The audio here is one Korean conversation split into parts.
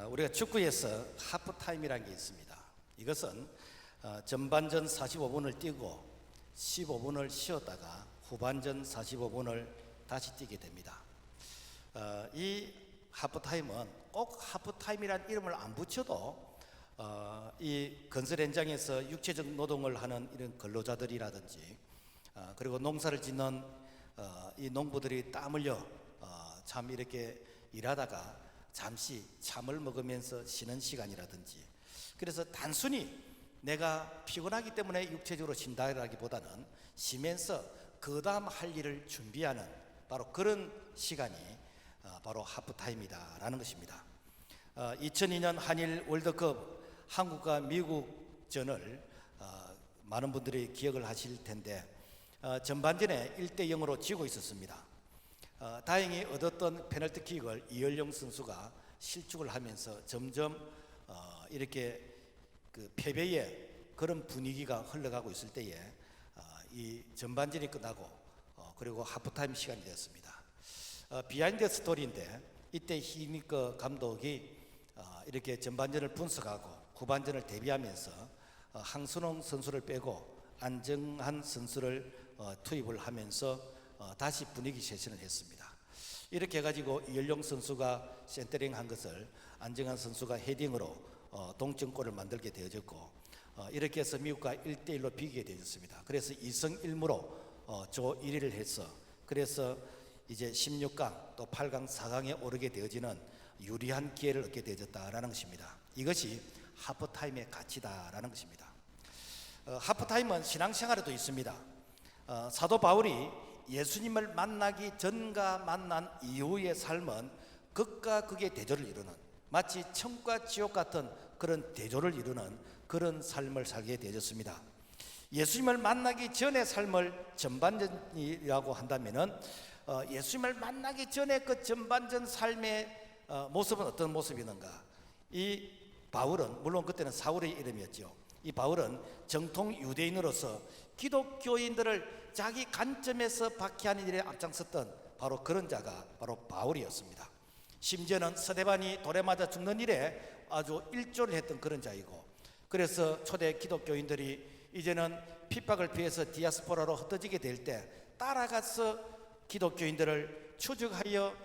우리가 축구에서 하프타임이라는 게 있습니다. 이것은 전반전 45분을 뛰고 15분을 쉬었다가 후반전 45분을 다시 뛰게 됩니다. 이 하프타임은 꼭 하프타임이라는 이름을 안 붙여도 이 건설 현장에서 육체적 노동을 하는 이런 근로자들이라든지 그리고 농사를 짓는 이 농부들이 땀 흘려 참 이렇게 일하다가 잠시 잠을 먹으면서 쉬는 시간이라든지, 그래서 단순히 내가 피곤하기 때문에 육체적으로 쉰다라기보다는 쉬면서 그 다음 할 일을 준비하는 바로 그런 시간이 바로 하프타임이다라는 것입니다. 2002년 한일 월드컵 한국과 미국전을 많은 분들이 기억을 하실 텐데 전반전에 1대0으로 지고 있었습니다. 다행히 얻었던 페널티킥을 이열용 선수가 실축을 하면서 점점 이렇게 그 패배의 그런 분위기가 흘러가고 있을 때에 이 전반전이 끝나고 그리고 하프타임 시간이 되었습니다. 비하인드 스토리인데 이때 히니커 감독이 이렇게 전반전을 분석하고 후반전을 대비하면서 황선홍 선수를 빼고 안정환 선수를 투입을 하면서 다시 분위기 쇄신을 했습니다. 이렇게 해가지고 이열용 선수가 센터링 한 것을 안정환 선수가 헤딩으로 동점골을 만들게 되어졌고, 이렇게 해서 미국과 1대1로 비기게 되었습니다. 그래서 2승 1무로 조 1위를 해서 그래서 이제 16강 또 8강 4강에 오르게 되어지는 유리한 기회를 얻게 되어졌다라는 것입니다. 이것이 하프타임의 가치다라는 것입니다. 하프타임은 신앙생활에도 있습니다. 사도 바울이 예수님을 만나기 전과 만난 이후의 삶은 극과 극의 대조를 이루는, 마치 천국과 지옥 같은 그런 대조를 이루는 그런 삶을 살게 되어졌습니다. 예수님을 만나기 전의 삶을 전반전이라고 한다면은 예수님을 만나기 전에 그 전반전 삶의 모습은 어떤 모습이었는가? 이 바울은, 물론 그때는 사울의 이름이었죠. 이 바울은 정통 유대인으로서 기독교인들을 자기 관점에서 박해하는 일에 앞장섰던 바로 그런 자가 바로 바울이었습니다. 심지어는 스데반이 돌에 맞아 죽는 일에 아주 일조를 했던 그런 자이고, 그래서 초대 기독교인들이 이제는 핍박을 피해서 디아스포라로 흩어지게 될 때 따라가서 기독교인들을 추적하여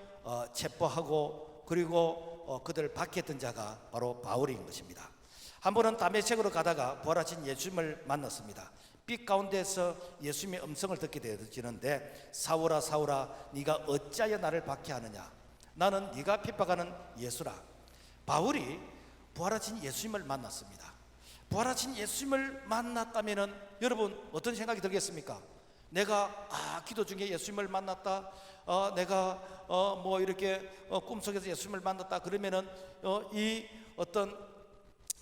체포하고 그리고 그들을 박해했던 자가 바로 바울인 것입니다. 한 번은 다메섹으로 가다가 부활하신 예수님을 만났습니다. 빛 가운데서 예수님의 음성을 듣게 되어지는데, 사울아 사울아 네가 어찌하여 나를 박해하느냐, 나는 네가 핍박하는 예수라. 바울이 부활하신 예수님을 만났습니다. 부활하신 예수님을 만났다면은 여러분 어떤 생각이 들겠습니까? 내가 기도 중에 예수님을 만났다, 내가 뭐 이렇게 꿈속에서 예수님을 만났다 그러면은 이 어떤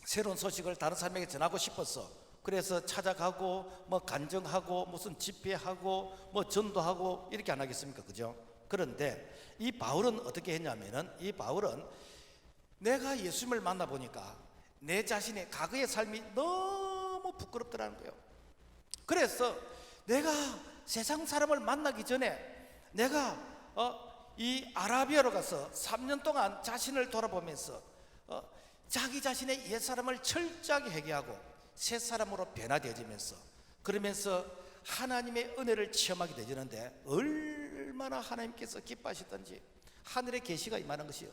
새로운 소식을 다른 사람에게 전하고 싶었어. 그래서 찾아가고 뭐 간증하고 무슨 집회하고 뭐 전도하고 이렇게 안 하겠습니까? 그죠? 그런데 이 바울은 어떻게 했냐면은, 이 바울은 내가 예수님을 만나보니까 내 자신의 과거의 삶이 너무 부끄럽더라는 거예요. 그래서 내가 세상 사람을 만나기 전에 내가 이 아라비아로 가서 3년 동안 자신을 돌아보면서 자기 자신의 옛사람을 철저하게 회개하고 새 사람으로 변화되어지면서, 그러면서 하나님의 은혜를 체험하게 되지는데 얼마나 하나님께서 기뻐하셨던지 하늘의 계시가 임하는 것이요.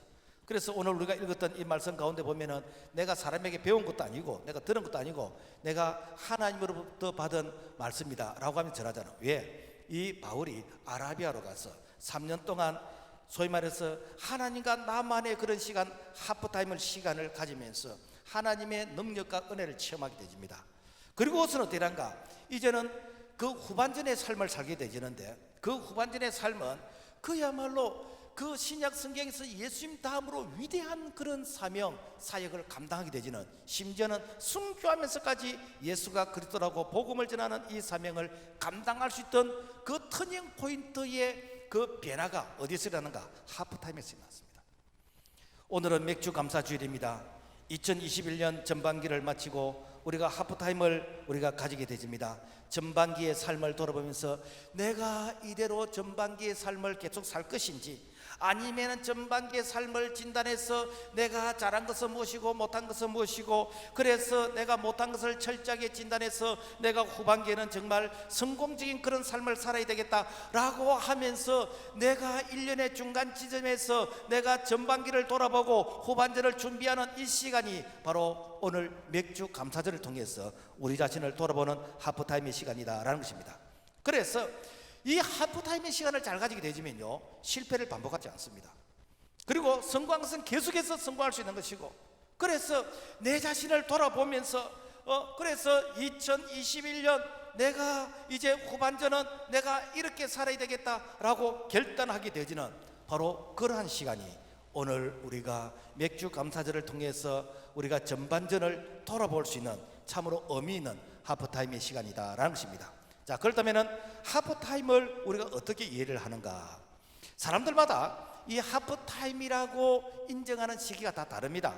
그래서 오늘 우리가 읽었던 이 말씀 가운데 보면은 내가 사람에게 배운 것도 아니고 내가 들은 것도 아니고 내가 하나님으로부터 받은 말씀이다 라고 하면 전하잖아. 왜? 이 바울이 아라비아로 가서 3년 동안 소위 말해서 하나님과 나만의 그런 시간, 하프타임을 시간을 가지면서 하나님의 능력과 은혜를 체험하게 되집니다. 그리고서는 어떻게 한가? 이제는 그 후반전의 삶을 살게 되지는데, 그 후반전의 삶은 그야말로 그 신약 성경에서 예수님 다음으로 위대한 그런 사명, 사역을 감당하게 되지는, 심지어는 순교하면서까지 예수가 그리스도라고 복음을 전하는 이 사명을 감당할 수 있던 그 터닝 포인트의 그 변화가 어디서 일어나는가? 하프타임에서 일어났습니다. 오늘은 맥주 감사 주일입니다. 2021년 전반기를 마치고 우리가 하프타임을 우리가 가지게 되집니다. 전반기의 삶을 돌아보면서 내가 이대로 전반기의 삶을 계속 살 것인지, 아니면 전반기의 삶을 진단해서 내가 잘한 것은 무엇이고 못한 것은 무엇이고, 그래서 내가 못한 것을 철저하게 진단해서 내가 후반기에는 정말 성공적인 그런 삶을 살아야 되겠다라고 하면서 내가 1년의 중간 지점에서 내가 전반기를 돌아보고 후반전을 준비하는 이 시간이 바로 오늘 맥주 감사절을 통해서 우리 자신을 돌아보는 하프타임의 시간이다라는 것입니다. 그래서 이 하프타임의 시간을 잘 가지게 되지면요, 실패를 반복하지 않습니다. 그리고 성공한 것은 계속해서 성공할 수 있는 것이고, 그래서 내 자신을 돌아보면서 그래서 2021년 내가 이제 후반전은 내가 이렇게 살아야 되겠다라고 결단하게 되지는 바로 그러한 시간이 오늘 우리가 맥주 감사절을 통해서 우리가 전반전을 돌아볼 수 있는 참으로 의미 있는 하프타임의 시간이다라는 것입니다. 자, 그렇다면 하프타임을 우리가 어떻게 이해를 하는가? 사람들마다 이 하프타임이라고 인정하는 시기가 다 다릅니다.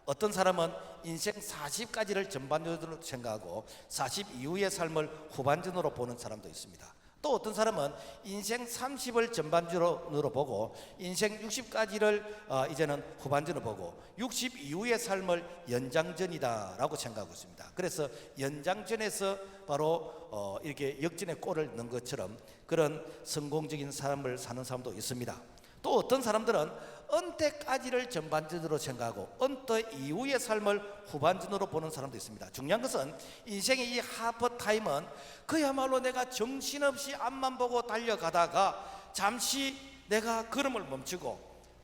어떤 사람은 인생 40까지를 전반전으로 생각하고 40 이후의 삶을 후반전으로 보는 사람도 있습니다. 또 어떤 사람은 인생 30을 전반전으로 보고 인생 60까지를 이제는 후반전으로 보고 60 이후의 삶을 연장전이다라고 생각하고 있습니다. 그래서 연장전에서 바로 이렇게 역전의 골을 넣은 것처럼 그런 성공적인 삶을 사는 사람도 있습니다. 또 어떤 사람들은 은퇴까지를 전반전으로 생각하고 은퇴 이후의 삶을 후반전으로 보는 사람도 있습니다. 중요한 것은 인생의 이 하프타임은 그야말로 내가 정신없이 앞만 보고 달려가다가 잠시 내가 걸음을 멈추고,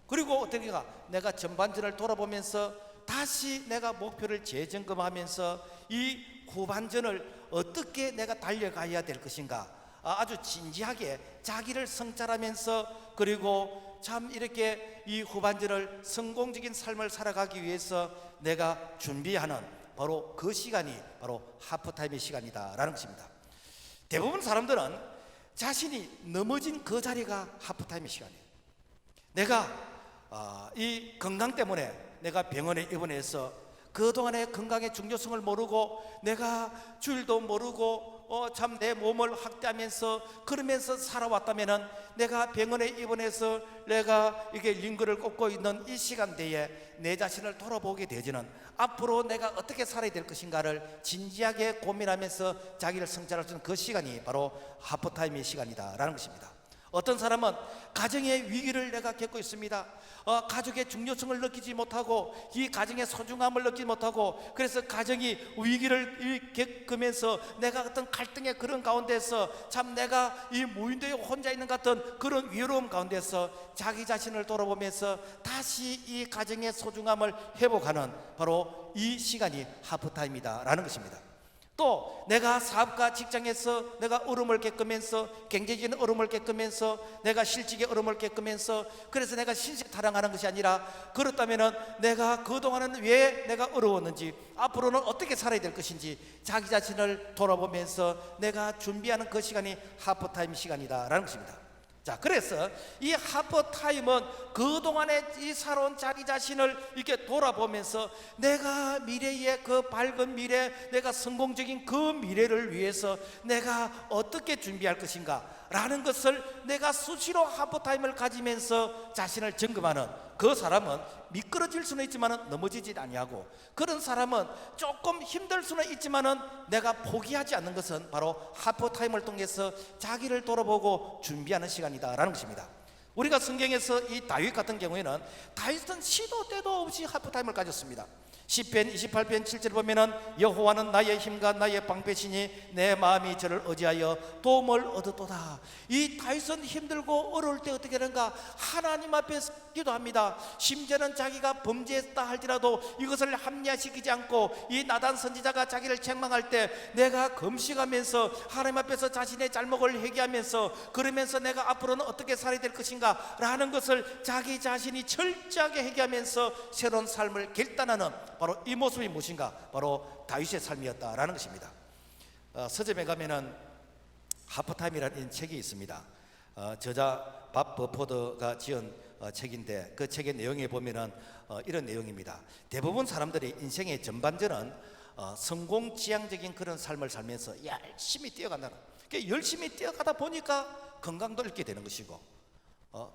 그리고 어떻게가 내가 전반전을 돌아보면서 다시 내가 목표를 재점검하면서 이 후반전을 어떻게 내가 달려가야 될 것인가, 아주 진지하게 자기를 성찰하면서, 그리고 참 이렇게 이 후반전을 성공적인 삶을 살아가기 위해서 내가 준비하는 바로 그 시간이 바로 하프타임의 시간이다라는 것입니다. 대부분 사람들은 자신이 넘어진 그 자리가 하프타임의 시간이에요. 내가 이 건강 때문에 내가 병원에 입원해서 그동안의 건강의 중요성을 모르고 내가 주일도 모르고 참 내 몸을 학대하면서 그러면서 살아왔다면은 내가 병원에 입원해서 내가 이게 링거를 꽂고 있는 이 시간대에 내 자신을 돌아보게 되지는 앞으로 내가 어떻게 살아야 될 것인가를 진지하게 고민하면서 자기를 성찰할 수 있는 그 시간이 바로 하프타임의 시간이다라는 것입니다. 어떤 사람은 가정의 위기를 내가 겪고 있습니다. 가족의 중요성을 느끼지 못하고 이 가정의 소중함을 느끼지 못하고, 그래서 가정이 위기를 겪으면서 내가 어떤 갈등의 그런 가운데서 참 내가 이 무인도에 혼자 있는 같은 그런 외로움 가운데서 자기 자신을 돌아보면서 다시 이 가정의 소중함을 회복하는 바로 이 시간이 하프타임이다라는 것입니다. 또 내가 사업가 직장에서 내가 어려움을 겪으면서 경제적인 어려움을 겪으면서 내가 실직의 어려움을 겪으면서 그래서 내가 신세타령하는 것이 아니라, 그렇다면은 내가 그동안은 왜 내가 어려웠는지 앞으로는 어떻게 살아야 될 것인지 자기 자신을 돌아보면서 내가 준비하는 그 시간이 하프타임 시간이다라는 것입니다. 자, 그래서 이 하프타임은 그동안에 이 살아온 자기 자신을 이렇게 돌아보면서 내가 미래의 그 밝은 미래, 내가 성공적인 그 미래를 위해서 내가 어떻게 준비할 것인가 라는 것을 내가 수시로 하프타임을 가지면서 자신을 점검하는 그 사람은 미끄러질 수는 있지만 넘어지지 아니하고, 그런 사람은 조금 힘들 수는 있지만 내가 포기하지 않는 것은 바로 하프타임을 통해서 자기를 돌아보고 준비하는 시간이다라는 것입니다. 우리가 성경에서 이 다윗 같은 경우에는 다윗은 시도 때도 없이 하프타임을 가졌습니다. 시편 28편 7절 보면은 여호와는 나의 힘과 나의 방패시니 내 마음이 저를 의지하여 도움을 얻었도다. 이 다윗은 힘들고 어려울 때 어떻게 하는가? 하나님 앞에 기도합니다. 심지어는 자기가 범죄했다 할지라도 이것을 합리화시키지 않고 이 나단 선지자가 자기를 책망할 때 내가 금식하면서 하나님 앞에서 자신의 잘못을 회개하면서 그러면서 내가 앞으로는 어떻게 살아야 될 것인가 라는 것을 자기 자신이 철저하게 회개하면서 새로운 삶을 결단하는 바로 이 모습이 무엇인가? 바로 다윗의 삶이었다라는 것입니다. 서점에 가면은 하프타임이라는 책이 있습니다. 저자 밥 버포드가 지은 책인데 그 책의 내용에 보면은 이런 내용입니다. 대부분 사람들이 인생의 전반전은 성공지향적인 그런 삶을 살면서 열심히 뛰어간다는, 열심히 뛰어가다 보니까 건강도 잃게 되는 것이고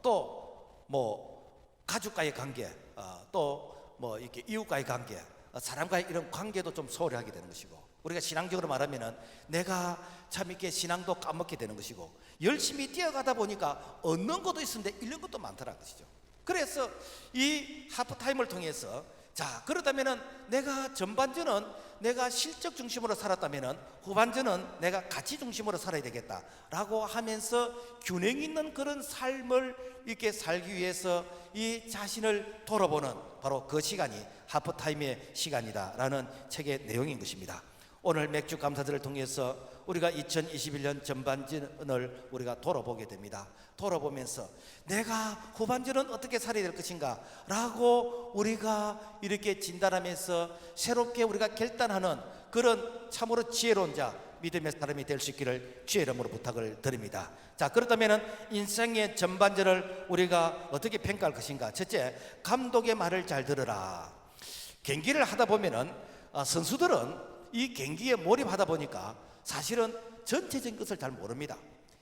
또 뭐 가족과의 관계, 또 뭐 이렇게 이웃과의 관계, 사람과의 이런 관계도 좀 소홀히 하게 되는 것이고, 우리가 신앙적으로 말하면은 내가 참 이렇게 신앙도 까먹게 되는 것이고, 열심히 뛰어가다 보니까 얻는 것도 있는데 잃는 것도 많더라는 것이죠. 그래서 이 하프타임을 통해서, 자, 그렇다면은 내가 전반전은 내가 실적 중심으로 살았다면은 후반전은 내가 가치 중심으로 살아야 되겠다라고 하면서 균형 있는 그런 삶을 이렇게 살기 위해서 이 자신을 돌아보는 바로 그 시간이 하프타임의 시간이다라는 책의 내용인 것입니다. 오늘 맥주 감사절을 통해서 우리가 2021년 전반전을 우리가 돌아보게 됩니다. 돌아보면서 내가 후반전은 어떻게 살아야 될 것인가 라고 우리가 이렇게 진단하면서 새롭게 우리가 결단하는 그런 참으로 지혜로운 자, 믿음의 사람이 될 수 있기를 주의 이름으로 부탁을 드립니다. 자, 그렇다면 인생의 전반전을 우리가 어떻게 평가할 것인가? 첫째, 감독의 말을 잘 들으라. 경기를 하다 보면은 선수들은 이 경기에 몰입하다 보니까 사실은 전체적인 것을 잘 모릅니다.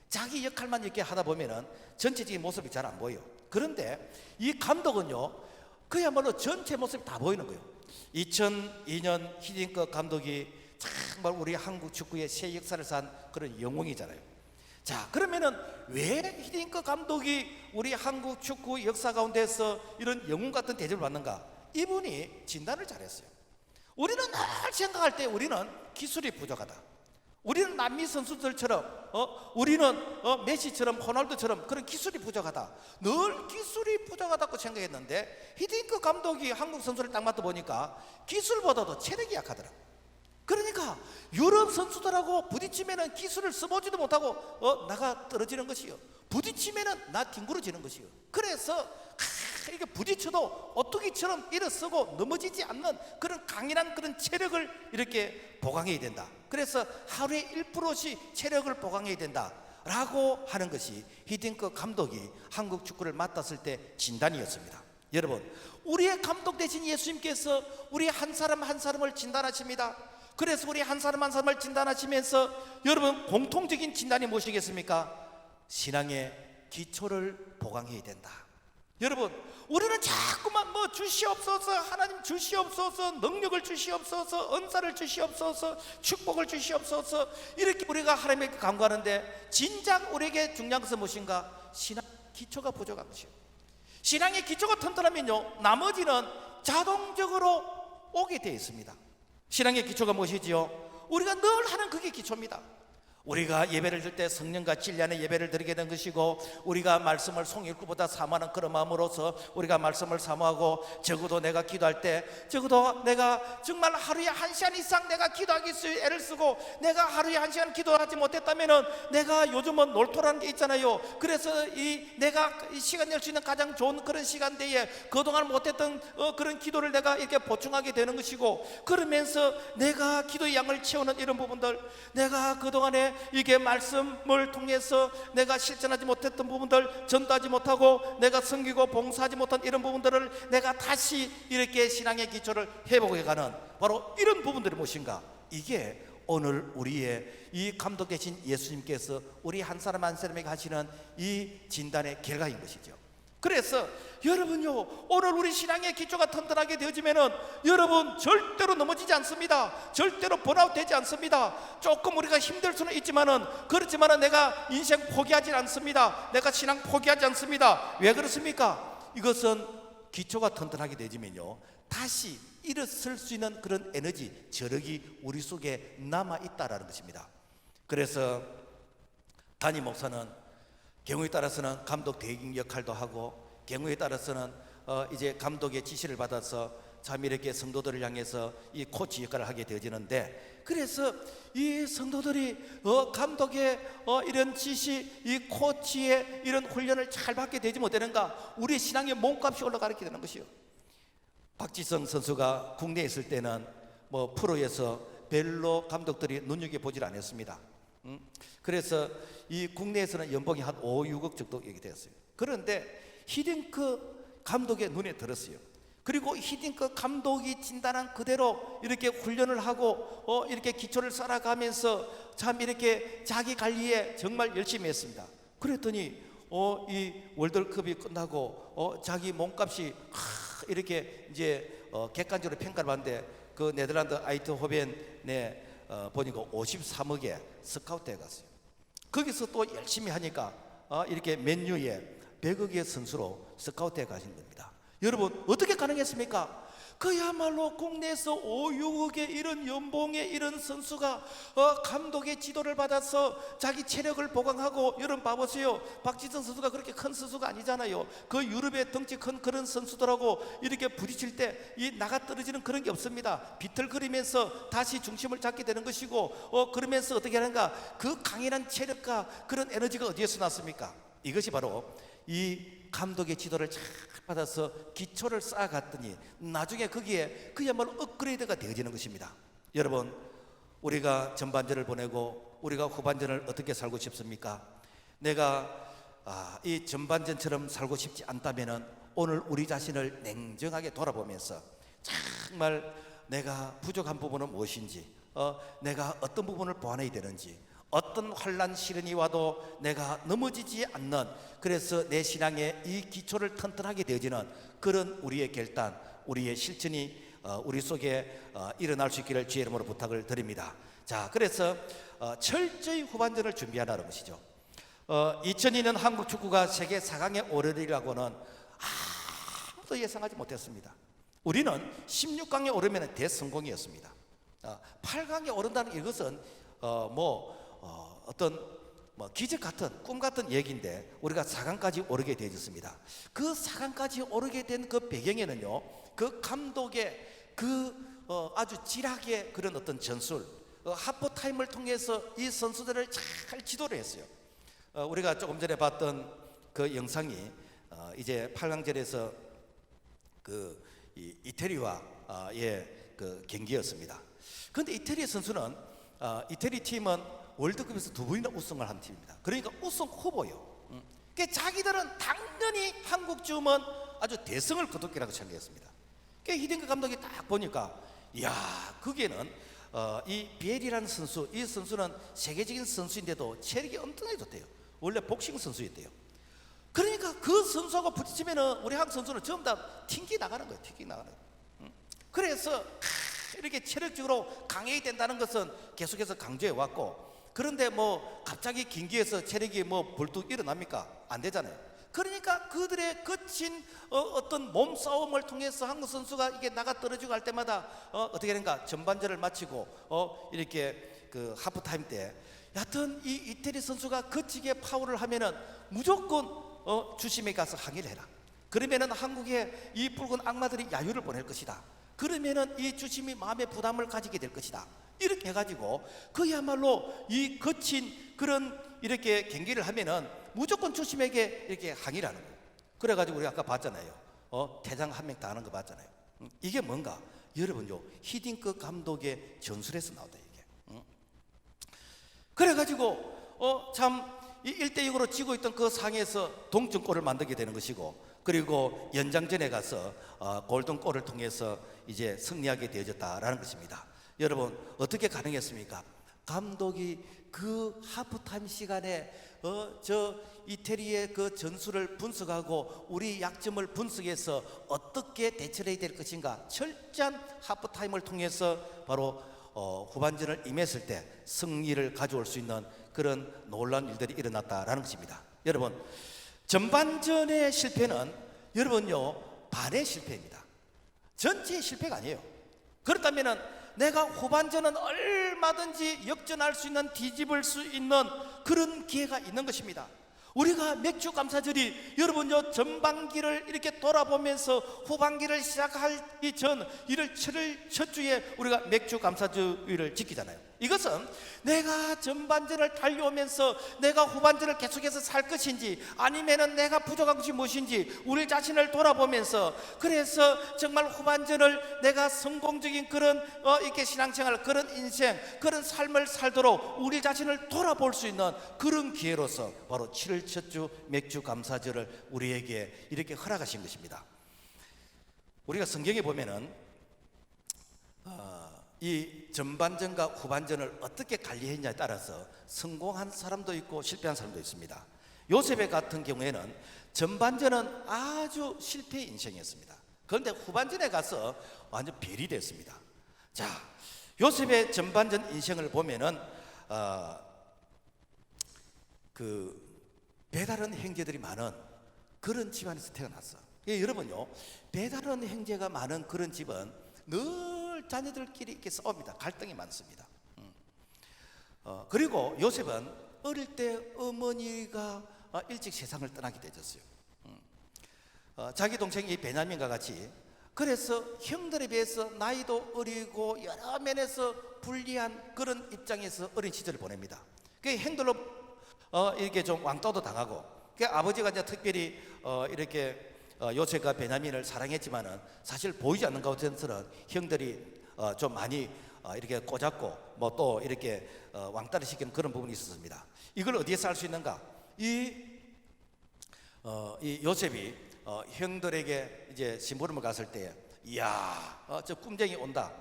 자기 역할만 이렇게 하다 보면은 전체적인 모습이 잘 안 보여요. 그런데 이 감독은요, 그야말로 전체 모습이 다 보이는 거예요. 2002년 히딩크 감독이 정말 우리 한국 축구의 새 역사를 산 그런 영웅이잖아요. 자, 그러면은 왜 히딩크 감독이 우리 한국 축구 역사 가운데서 이런 영웅 같은 대접을 받는가? 이분이 진단을 잘했어요. 우리는 늘 생각할 때 우리는 기술이 부족하다. 우리는 남미 선수들처럼 우리는 메시처럼 호날두처럼 그런 기술이 부족하다. 늘 기술이 부족하다고 생각했는데 히딩크 감독이 한국 선수를 딱 맡아 보니까 기술보다도 체력이 약하더라. 그러니까 유럽 선수들하고 부딪히면은 기술을 써보지도 못하고 나가 떨어지는 것이요. 부딪히면은 나 뒹굴어지는 것이요. 그래서 이렇게 부딪혀도 오뚜기처럼 일어서고 넘어지지 않는 그런 강인한 그런 체력을 이렇게 보강해야 된다. 그래서 하루에 1%씩 체력을 보강해야 된다 라고 하는 것이 히딩크 감독이 한국 축구를 맡았을 때 진단이었습니다. 여러분, 우리의 감독 대신 예수님께서 우리 한 사람 한 사람을 진단하십니다. 그래서 우리 한 사람 한 사람을 진단하시면서 여러분 공통적인 진단이 무엇이겠습니까? 신앙의 기초를 보강해야 된다. 여러분, 우리는 자꾸만 뭐 주시옵소서, 하나님 주시옵소서, 능력을 주시옵소서, 은사를 주시옵소서, 축복을 주시옵소서, 이렇게 우리가 하나님에게 간구하는데 진작 우리에게 중요한 것은 무엇인가? 신앙 기초가 부족한 것이에요. 신앙의 기초가 튼튼하면요, 나머지는 자동적으로 오게 되어 있습니다. 신앙의 기초가 무엇이지요? 우리가 늘 하는 그게 기초입니다. 우리가 예배를 드릴 때 성령과 진리 안에 예배를 드리게 된 것이고, 우리가 말씀을 송일구보다 사모하는 그런 마음으로서 우리가 말씀을 사모하고, 적어도 내가 기도할 때 적어도 내가 정말 하루에 1시간 이상 내가 기도하기 위해서 애를 쓰고, 내가 하루에 1시간 기도하지 못했다면은 내가 요즘은 놀토라는 게 있잖아요. 그래서 내가 시간 낼 수 있는 가장 좋은 그런 시간대에 그동안 못했던 그런 기도를 내가 이렇게 보충하게 되는 것이고, 그러면서 내가 기도의 양을 채우는 이런 부분들, 내가 그동안에 이게 말씀을 통해서 내가 실천하지 못했던 부분들, 전도하지 못하고 내가 섬기고 봉사하지 못한 이런 부분들을 내가 다시 이렇게 신앙의 기초를 회복해가는 바로 이런 부분들이 무엇인가? 이게 오늘 우리의 이 감독 되신 예수님께서 우리 한 사람 한 사람에게 하시는 이 진단의 결과인 것이죠. 그래서 여러분요, 오늘 우리 신앙의 기초가 튼튼하게 되어지면은 여러분 절대로 넘어지지 않습니다. 절대로 번아웃 되지 않습니다. 조금 우리가 힘들 수는 있지만은, 그렇지만은 내가 인생 포기하지 않습니다. 내가 신앙 포기하지 않습니다. 왜 그렇습니까? 이것은 기초가 튼튼하게 되지면요, 다시 일어설 수 있는 그런 에너지, 저력이 우리 속에 남아 있다라는 것입니다. 그래서 담임 목사는 경우에 따라서는 감독 대행 역할도 하고, 경우에 따라서는 이제 감독의 지시를 받아서 참 이렇게 성도들을 향해서 이 코치 역할을 하게 되어지는데, 그래서 이 성도들이 감독의 이런 지시, 이 코치의 이런 훈련을 잘 받게 되지 못하는가? 우리의 신앙의 몸값이 올라가게 되는 것이요. 박지성 선수가 국내에 있을 때는 뭐 프로에서 별로 감독들이 눈여겨보질 않았습니다. 그래서 이 국내에서는 연봉이 한 5, 6억 정도 얘기되었어요. 그런데 히딩크 감독의 눈에 들었어요. 그리고 히딩크 감독이 진단한 그대로 이렇게 훈련을 하고 이렇게 기초를 쌓아가면서 참 이렇게 자기 관리에 정말 열심히 했습니다. 그랬더니 이 월드컵이 끝나고 자기 몸값이 이렇게 이제 객관적으로 평가를 받는데 그 네덜란드 아이트호벤에 보니까 53억에 스카우트에 갔어요. 거기서 또 열심히 하니까 이렇게 맨유에 100억의 선수로 스카우트에 가신 겁니다. 여러분 어떻게 가능했습니까? 그야말로 국내에서 5, 6억의 이런 연봉의 이런 선수가 감독의 지도를 받아서 자기 체력을 보강하고, 여러분 봐보세요. 박지성 선수가 그렇게 큰 선수가 아니잖아요. 그 유럽의 덩치 큰 그런 선수들하고 이렇게 부딪힐 때 이 나가 떨어지는 그런 게 없습니다. 비틀거리면서 다시 중심을 잡게 되는 것이고, 그러면서 어떻게 하는가, 그 강인한 체력과 그런 에너지가 어디에서 났습니까? 이것이 바로 이 감독의 지도를 잘 받아서 기초를 쌓아갔더니 나중에 거기에 그야말로 업그레이드가 되어지는 것입니다. 여러분, 우리가 전반전을 보내고 우리가 후반전을 어떻게 살고 싶습니까? 내가 이 전반전처럼 살고 싶지 않다면 오늘 우리 자신을 냉정하게 돌아보면서 정말 내가 부족한 부분은 무엇인지, 내가 어떤 부분을 보완해야 되는지, 어떤 환난 시련이 와도 내가 넘어지지 않는, 그래서 내 신앙의 이 기초를 튼튼하게 되어지는 그런 우리의 결단, 우리의 실천이 우리 속에 일어날 수 있기를 주의 이름으로 부탁을 드립니다. 자, 그래서 철저히 후반전을 준비하라는 것이죠. 2002년 한국 축구가 세계 4강에 오르리라고는 아무도 예상하지 못했습니다. 우리는 16강에 오르면 대성공이었습니다. 8강에 오른다는 이것은 어떤 기적 같은 꿈 같은 얘기인데 우리가 4강까지 오르게 되어졌습니다. 그 4강까지 오르게 된 그 배경에는요, 그 감독의 그 아주 지략의 그런 어떤 전술, 하프 타임을 통해서 이 선수들을 잘 지도를 했어요. 우리가 조금 전에 봤던 그 영상이 이제 8강전에서 그 이태리와의 그 경기였습니다. 그런데 이태리 선수는 이태리 팀은 월드컵에서 2번이나 우승을 한 팀입니다. 그러니까 우승 후보요. 자기들은 당연히 한국 쯤은 아주 대성을 거뒀기라고 생각했습니다. 히딩크 감독이 딱 보니까, 이야, 거기에는 이 비엘이라는 선수, 이 선수는 세계적인 선수인데도 체력이 엄청나게 좋대요. 원래 복싱 선수였대요. 그러니까 그 선수하고 부딪히면은 우리 한국 선수는 전부 다 튕기 나가는 거예요. 튕기 나가는 거예요. 그래서 이렇게 체력적으로 강해야 된다는 것은 계속해서 강조해 왔고, 그런데 갑자기 경기에서 체력이 불뚝 일어납니까? 안 되잖아요. 그러니까 그들의 거친 어떤 몸싸움을 통해서 한국 선수가 이게 나가 떨어지고 할 때마다 어떻게 하는가, 전반전을 마치고 이렇게 그 하프타임 때 여하튼 이 이태리 선수가 거치게 파울을 하면은 무조건 주심에 가서 항의를 해라. 그러면은 한국의 이 붉은 악마들이 야유를 보낼 것이다. 그러면은 이 주심이 마음의 부담을 가지게 될 것이다. 이렇게 해가지고 그야말로 이 거친 그런 이렇게 경기를 하면은 무조건 주심에게 이렇게 항의를 하는 거예요. 그래가지고 우리 아까 봤잖아요. 퇴장 한 명 다 하는 거 봤잖아요. 이게 뭔가, 여러분요, 히딩크 감독의 전술에서 나오다 이게. 그래가지고 참 1대0으로 지고 있던 그 상에서 동점골을 만들게 되는 것이고, 그리고 연장전에 가서 골든골을 통해서 이제 승리하게 되어졌다라는 것입니다. 여러분, 어떻게 가능했습니까? 감독이 그 하프타임 시간에 저 이태리의 그 전술을 분석하고 우리 약점을 분석해서 어떻게 대처를 해야 될 것인가, 철저한 하프타임을 통해서 바로 후반전을 임했을 때 승리를 가져올 수 있는 그런 놀라운 일들이 일어났다라는 것입니다. 여러분, 전반전의 실패는 여러분요, 반의 실패입니다. 전체의 실패가 아니에요. 그렇다면은 내가 후반전은 얼마든지 역전할 수 있는, 뒤집을 수 있는 그런 기회가 있는 것입니다. 우리가 맥주 감사절이 여러분요, 전반기를 이렇게 돌아보면서 후반기를 시작하기 전 이를 첫 주에 우리가 맥주 감사주의를 지키잖아요. 이것은 내가 전반전을 달려오면서 내가 후반전을 계속해서 살 것인지, 아니면은 내가 부족한 것이 무엇인지 우리 자신을 돌아보면서, 그래서 정말 후반전을 내가 성공적인 그런 이렇게 신앙생활, 그런 인생, 그런 삶을 살도록 우리 자신을 돌아볼 수 있는 그런 기회로서 바로 7월 첫 주 맥주 감사절을 우리에게 이렇게 허락하신 것입니다. 우리가 성경에 보면은 이 전반전과 후반전을 어떻게 관리했냐에 따라서 성공한 사람도 있고 실패한 사람도 있습니다. 요셉의 같은 경우에는 전반전은 아주 실패의 인생이었습니다. 그런데 후반전에 가서 완전 별이 됐습니다. 자, 요셉의 전반전 인생을 보면은 그 배다른 형제들이 많은 그런 집안에서 태어났어. 예, 여러분요, 배다른 형제가 많은 그런 집은 늘 자녀들끼리 이렇게 싸웁니다. 갈등이 많습니다. 그리고 요셉은 어릴 때 어머니가 일찍 세상을 떠나게 되었어요. 자기 동생이 베냐민과 같이, 그래서 형들에 비해서 나이도 어리고 여러 면에서 불리한 그런 입장에서 어린 시절을 보냅니다. 그 형들로 이렇게 좀 왕따도 당하고, 그 아버지가 이제 특별히 이렇게 요셉과 베냐민을 사랑했지만은 사실 보이지 않는 가운데서는 형들이 좀 많이 이렇게 꼬잡고 뭐 또 이렇게 왕따를 시키는 그런 부분이 있었습니다. 이걸 어디에서 알 수 있는가? 이 요셉이 형들에게 이제 심부름을 갔을 때, 이야, 저 꿈쟁이 온다,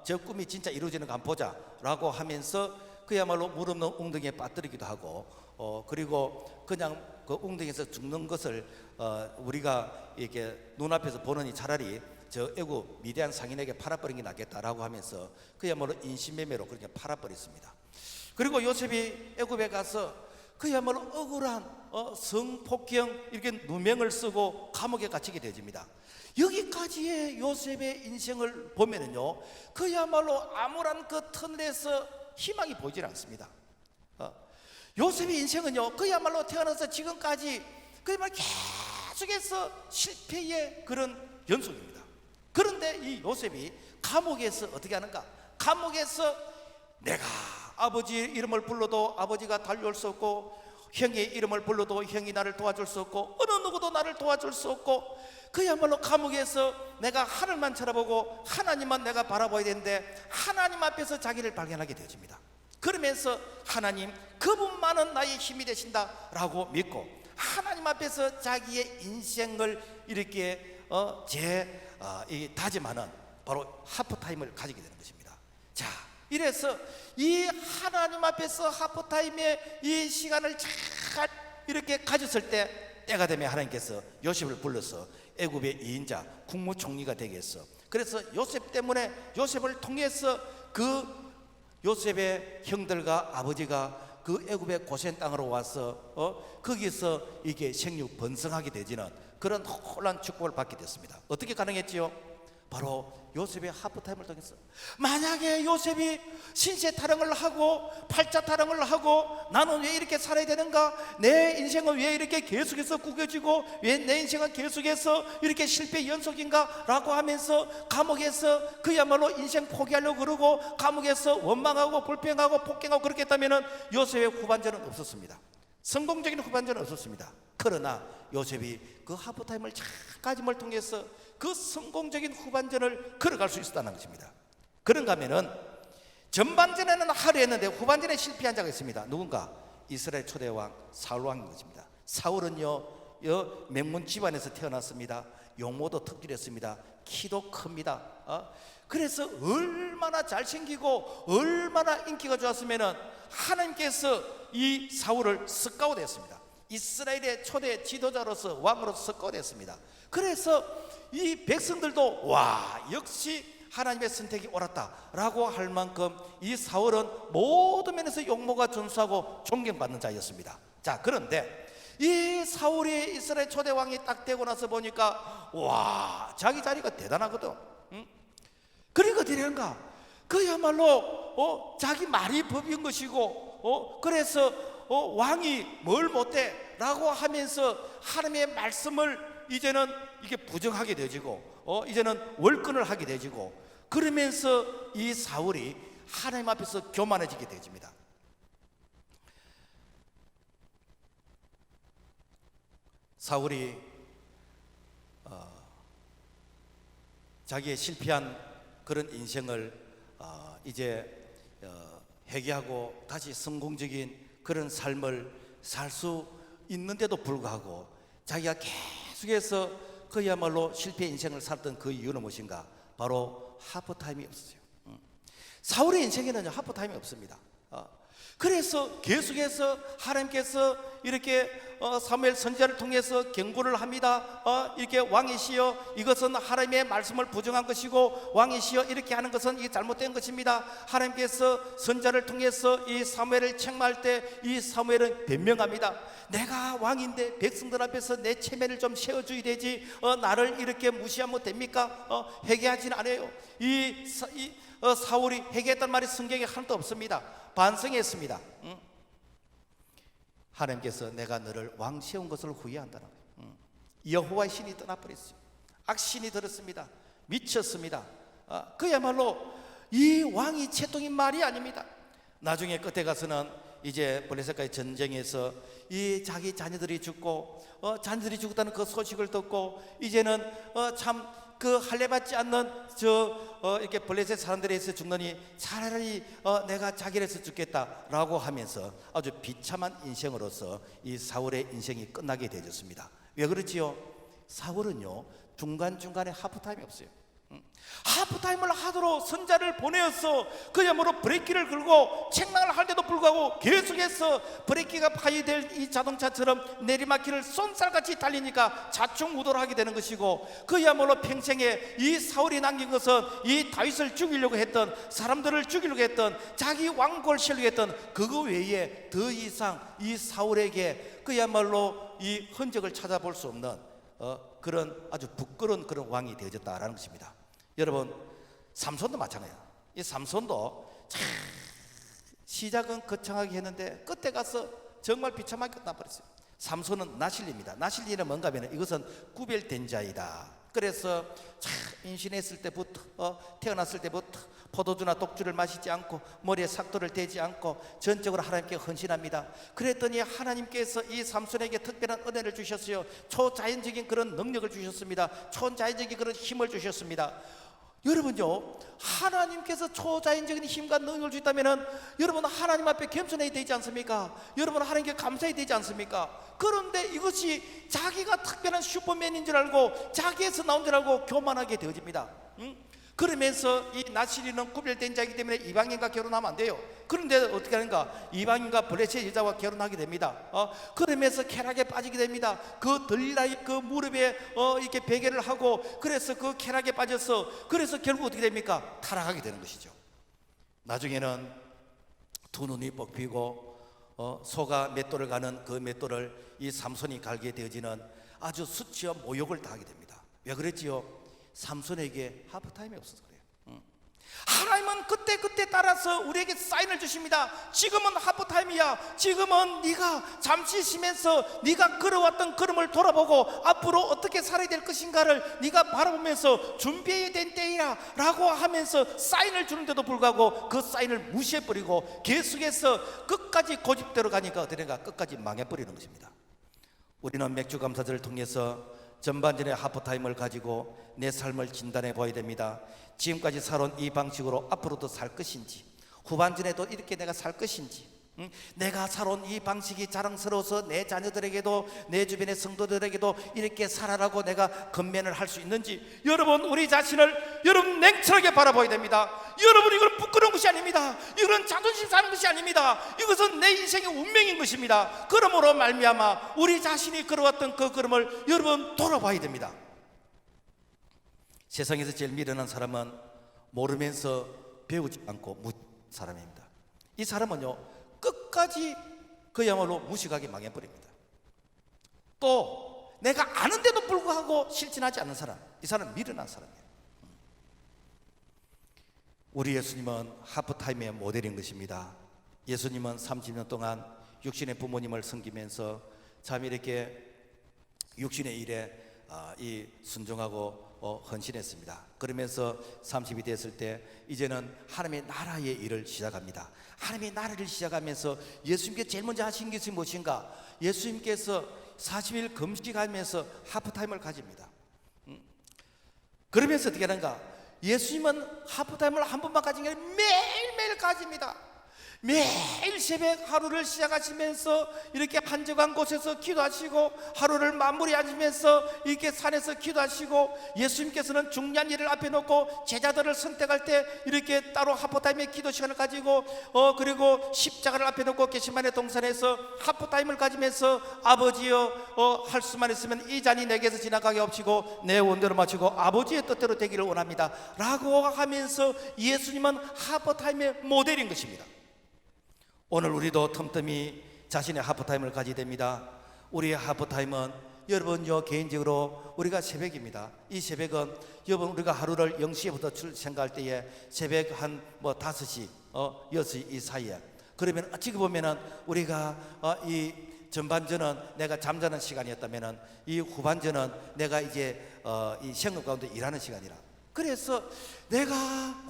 저 꿈이 진짜 이루어지는 거 한번 보자라고 하면서 그야말로 물 없는 웅덩이에 빠뜨리기도 하고, 그리고 그냥 그 웅덩이에서 죽는 것을 우리가 이렇게 눈앞에서 보느니 차라리 저 애굽 미디안 상인에게 팔아버린 게 낫겠다라고 하면서 그야말로 인신매매로 그렇게 팔아버렸습니다. 그리고 요셉이 애굽에 가서 그야말로 억울한 성폭행, 이렇게 누명을 쓰고 감옥에 갇히게 되집니다. 여기까지의 요셉의 인생을 보면은요, 그야말로 아무런 그 터널에서 희망이 보이질 않습니다. 요셉의 인생은요, 그야말로 태어나서 지금까지 그야말로 계속해서 실패의 그런 연속입니다. 그런데 이 요셉이 감옥에서 어떻게 하는가? 감옥에서 내가 아버지 이름을 불러도 아버지가 달려올 수 없고, 형의 이름을 불러도 형이 나를 도와줄 수 없고, 어느 누구도 나를 도와줄 수 없고, 그야말로 감옥에서 내가 하늘만 쳐다보고 하나님만 내가 바라봐야 되는데 하나님 앞에서 자기를 발견하게 되어집니다. 그러면서 하나님, 그분만은 나의 힘이 되신다라고 믿고 하나님 앞에서 자기의 인생을 이렇게 다짐하는 바로 하프타임을 가지게 되는 것입니다. 자, 이래서 이 하나님 앞에서 하프타임의 이 시간을 잘 이렇게 가졌을 때, 때가 되면 하나님께서 요셉을 불러서 애굽의 2인자 국무총리가 되게 했어. 그래서 요셉 때문에, 요셉을 통해서 그 요셉의 형들과 아버지가 그 애굽의 고센 땅으로 와서 거기서 이게 생육 번성하게 되지는 그런 혼란 축복을 받게 됐습니다. 어떻게 가능했지요? 바로 요셉의 하프타임을 통해서. 만약에 요셉이 신세 타령을 하고 팔자 타령을 하고 나는 왜 이렇게 살아야 되는가, 내 인생은 왜 이렇게 계속해서 구겨지고 왜 내 인생은 계속해서 이렇게 실패 연속인가 라고 하면서 감옥에서 그야말로 인생 포기하려고 그러고 감옥에서 원망하고 불평하고 폭행하고 그렇게 했다면 요셉의 후반전은 없었습니다. 성공적인 후반전은 없었습니다. 그러나 요셉이 그 하프타임을 착가짐을 통해서 그 성공적인 후반전을 걸어갈 수 있었다는 것입니다. 그런가 하면은 전반전에는 하루했는데 후반전에 실패한 자가 있습니다. 누군가? 이스라엘 초대왕 사울 왕인 것입니다. 사울은요, 명문 집안에서 태어났습니다. 용모도 특별했습니다. 키도 큽니다. 그래서 얼마나 잘생기고 얼마나 인기가 좋았으면은 하나님께서 이 사울을 스카웃했습니다. 이스라엘의 초대 지도자로서 왕으로서 스카웃했습니다. 그래서 이 백성들도 와, 역시 하나님의 선택이 옳았다라고 할 만큼 이 사울은 모든 면에서 용모가 준수하고 존경받는 자였습니다. 자, 그런데 이 사울이 이스라엘 초대 왕이 딱 되고 나서 보니까 와, 자기 자리가 대단하거든. 그러니까 되는가? 그야말로 자기 말이 법인 것이고 그래서 왕이 뭘 못해 라고 하면서 하나님의 말씀을 이제는 이게 부정하게 되지고 이제는 월권을 하게 되지고, 그러면서 이 사울이 하나님 앞에서 교만해지게 되집니다. 사울이 자기의 실패한 그런 인생을 이제 회개하고 다시 성공적인 그런 삶을 살 수 있는데도 불구하고 자기가 계속해서 그야말로 실패 인생을 살던 그 이유는 무엇인가? 바로 하프타임이 없었어요. 사울의 인생에는 하프타임이 없습니다. 그래서 계속해서 하나님께서 이렇게 사무엘 선지자를 통해서 경고를 합니다. 이렇게 왕이시여, 이것은 하나님의 말씀을 부정한 것이고, 왕이시여, 이렇게 하는 것은 이게 잘못된 것입니다. 하나님께서 선지자를 통해서 이 사무엘을 책망할 때 이 사무엘은 변명합니다. 내가 왕인데 백성들 앞에서 내 체면을 좀 세워줘야 되지, 나를 이렇게 무시하면 됩니까? 회개하지는 않아요. 사울이 회개했단 말이 성경에 하나도 없습니다. 반성했습니다. 하나님께서 내가 너를 왕 세운 것을 후회한다는 거예요. 여호와의 신이 떠나버렸어요. 악신이 들었습니다. 미쳤습니다. 그야말로 이 왕이 채통인 말이 아닙니다. 나중에 끝에 가서는 이제 블레셋과의 전쟁에서 이 자기 자녀들이 죽고 자녀들이 죽었다는 그 소식을 듣고 이제는 참 그 할례받지 않는 이렇게 블레셋 사람들에서 죽느니 차라리 내가 자기에서 죽겠다라고 하면서 아주 비참한 인생으로서 이 사울의 인생이 끝나게 되었습니다. 왜 그렇지요? 사울은요, 중간중간에 하프타임이 없어요. 하프타임을 하도록 선자를 보내어서 그야말로 브레이크를 걸고 책망을 할 때도 불구하고 계속해서 브레이크가 파이될 이 자동차처럼 내리막길을 쏜살같이 달리니까 좌충우돌 하게 되는 것이고, 그야말로 평생에 이 사울이 남긴 것은 이 다윗을 죽이려고 했던, 사람들을 죽이려고 했던, 자기 왕국을 세우려고 했던 그거 외에 더 이상 이 사울에게 그야말로 이 흔적을 찾아볼 수 없는 그런 아주 부끄러운 그런 왕이 되어졌다라는 것입니다. 여러분, 삼손도 마찬가지예요. 이 삼손도 참 시작은 거창하게 했는데 끝에 가서 정말 비참하게 끝나버렸어요. 삼손은 나실리입니다. 나실리는 뭔가 하면 이것은 구별된 자이다. 그래서 참 임신했을 때부터 태어났을 때부터 포도주나 독주를 마시지 않고 머리에 삭도를 대지 않고 전적으로 하나님께 헌신합니다. 그랬더니 하나님께서 이 삼손에게 특별한 은혜를 주셨어요. 초자연적인 그런 능력을 주셨습니다. 초자연적인 그런 힘을 주셨습니다. 여러분요, 하나님께서 초자연적인 힘과 능력을 주셨다면 여러분 하나님 앞에 겸손해야 되지 않습니까? 여러분 하나님께 감사해야 되지 않습니까? 그런데 이것이 자기가 특별한 슈퍼맨인 줄 알고 자기에서 나온 줄 알고 교만하게 되어집니다. 그러면서 이 나실이는 구별된 자이기 때문에 이방인과 결혼하면 안 돼요. 그런데 어떻게 하는가? 이방인과 블레셋 여자와 결혼하게 됩니다. 그러면서 쾌락에 빠지게 됩니다. 그 들라의 그 무릎에 이렇게 베개를 하고, 그래서 그 쾌락에 빠져서, 그래서 결국 어떻게 됩니까? 타락하게 되는 것이죠. 나중에는 두 눈이 뽑히고 소가 맷돌을 가는 그 맷돌을 이 삼손이 갈게 되어지는 아주 수치와 모욕을 당하게 됩니다. 왜 그랬지요? 삼손에게 하프타임이 없어서 그래요. 하나님은 그때 따라서 우리에게 사인을 주십니다. 지금은 하프타임이야. 지금은 네가 잠시 쉬면서 네가 걸어왔던 걸음을 돌아보고 앞으로 어떻게 살아야 될 것인가를 네가 바라보면서 준비해야 된 때이야 라고 하면서 사인을 주는데도 불구하고 그 사인을 무시해버리고 계속해서 끝까지 고집대로 가니까 어떻게가 끝까지 망해버리는 것입니다. 우리는 맥주 감사절을 통해서 전반전의 하프타임을 가지고 내 삶을 진단해 보아야 됩니다. 지금까지 살아온 이 방식으로 앞으로도 살 것인지, 후반전에도 이렇게 내가 살 것인지, 내가 살아온 이 방식이 자랑스러워서 내 자녀들에게도 내 주변의 성도들에게도 이렇게 살아라고 내가 건면을 할 수 있는지, 여러분 우리 자신을 여러분 냉철하게 바라봐야 됩니다. 여러분 이건 부끄러운 것이 아닙니다. 이건 자존심 사는 것이 아닙니다. 이것은 내 인생의 운명인 것입니다. 그러므로 말미암아 우리 자신이 걸어왔던 그 걸음을 여러분 돌아봐야 됩니다. 세상에서 제일 미련한 사람은 모르면서 배우지 않고 묻는 사람입니다. 이 사람은요 끝까지 그야말로 무식하게 망해버립니다. 또 내가 아는데도 불구하고 실천하지 않는 사람, 이 사람은 미련한 사람이에요. 우리 예수님은 하프타임의 모델인 것입니다. 예수님은 30년 동안 육신의 부모님을 섬기면서 참 이렇게 육신의 일에 이 순종하고 헌신했습니다. 그러면서 30이 됐을 때 이제는 하나님의 나라의 일을 시작합니다. 하나님의 나라를 시작하면서 예수님께 제일 먼저 하신 것이 무엇인가? 예수님께서 40일 금식하면서 하프타임을 가집니다. 그러면서 어떻게 하는가? 예수님은 하프타임을 한 번만 가진 게 아니라 매일매일 가집니다. 매일 새벽 하루를 시작하시면서 이렇게 한적한 곳에서 기도하시고 하루를 마무리하시면서 이렇게 산에서 기도하시고, 예수님께서는 중요한 일을 앞에 놓고 제자들을 선택할 때 이렇게 따로 하프타임의 기도 시간을 가지고 그리고 십자가를 앞에 놓고 게시마네 동산에서 하프타임을 가지면서 아버지여 할 수만 있으면 이 잔이 내게서 지나가게 없이고 내 원대로 마치고 아버지의 뜻대로 되기를 원합니다 라고 하면서 예수님은 하프타임의 모델인 것입니다. 오늘 우리도 틈틈이 자신의 하프타임을 가지게 됩니다. 우리의 하프타임은 여러분요 개인적으로 우리가 새벽입니다. 이 새벽은 여러분 우리가 하루를 0시부터 생각할 때에 새벽 한 5시 6시 이 사이에, 그러면 어찌 보면은 우리가 이 전반전은 내가 잠자는 시간이었다면은 이 후반전은 내가 이제 이 생업 가운데 일하는 시간이라, 그래서 내가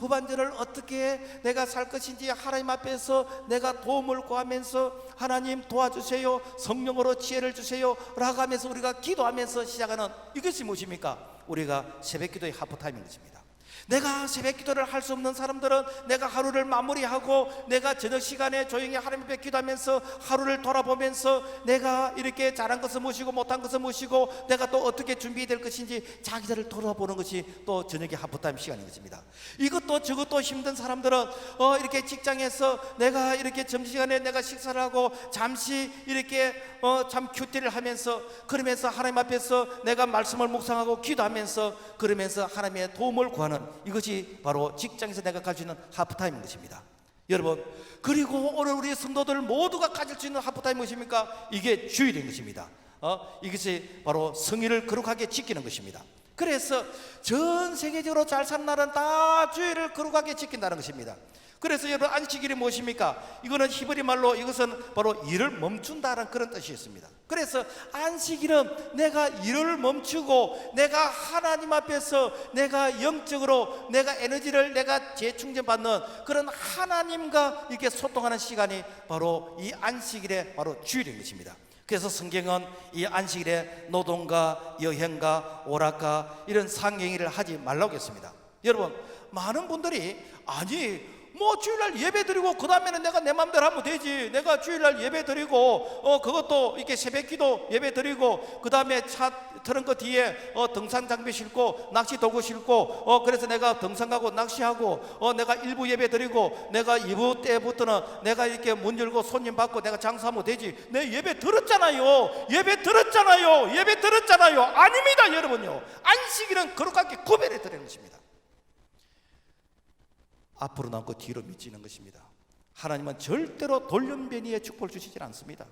후반전을 어떻게 내가 살 것인지 하나님 앞에서 내가 도움을 구하면서 하나님 도와주세요, 성령으로 지혜를 주세요 라고 하면서 우리가 기도하면서 시작하는 이것이 무엇입니까? 우리가 새벽 기도의 하프타임인 것입니다. 내가 새벽 기도를 할 수 없는 사람들은 내가 하루를 마무리하고 내가 저녁 시간에 조용히 하나님 앞에 기도하면서 하루를 돌아보면서 내가 이렇게 잘한 것을 무엇이고 못한 것을 무엇이고 내가 또 어떻게 준비될 것인지 자기들을 돌아보는 것이 또 저녁에 하프타임 시간인 것입니다. 이것도 저것도 힘든 사람들은 이렇게 직장에서 내가 이렇게 점심시간에 내가 식사를 하고 잠시 이렇게 참 큐티를 하면서 그러면서 하나님 앞에서 내가 말씀을 묵상하고 기도하면서 그러면서 하나님의 도움을 구하는, 이것이 바로 직장에서 내가 가질 수 있는 하프타임인 것입니다. 여러분, 그리고 오늘 우리 성도들 모두가 가질 수 있는 하프타임이 무엇입니까? 이게 주일인 것입니다. 이것이 바로 성의를 거룩하게 지키는 것입니다. 그래서 전 세계적으로 잘 사는 나라는 다 주일을 거룩하게 지킨다는 것입니다. 그래서 여러분, 안식일이 무엇입니까? 이거는 히브리 말로 이것은 바로 일을 멈춘다는 그런 뜻이었습니다. 그래서 안식일은 내가 일을 멈추고 내가 하나님 앞에서 내가 영적으로 내가 에너지를 내가 재충전받는 그런 하나님과 이렇게 소통하는 시간이 바로 이 안식일의 바로 주일인 것입니다. 그래서 성경은 이 안식일에 노동과 여행과 오락과 이런 상행위를 하지 말라고 했습니다. 여러분, 많은 분들이 아니 주일날 예배 드리고 그 다음에는 내가 내 맘대로 하면 되지, 내가 주일날 예배 드리고 그것도 이렇게 새벽기도 예배 드리고 그 다음에 차 트렁크 뒤에 등산 장비 싣고 낚시 도구 싣고 그래서 내가 등산 가고 낚시하고 내가 1부 예배 드리고 내가 2부 때부터는 내가 이렇게 문 열고 손님 받고 내가 장사하면 되지, 내 예배 들었잖아요, 예배 들었잖아요, 예배 들었잖아요. 아닙니다. 여러분요, 안식일은 거룩하게 구별해 드리는 것입니다. 앞으로 남고 뒤로 미치는 것입니다. 하나님은 절대로 돌연변이의 축복을 주시지 않습니다.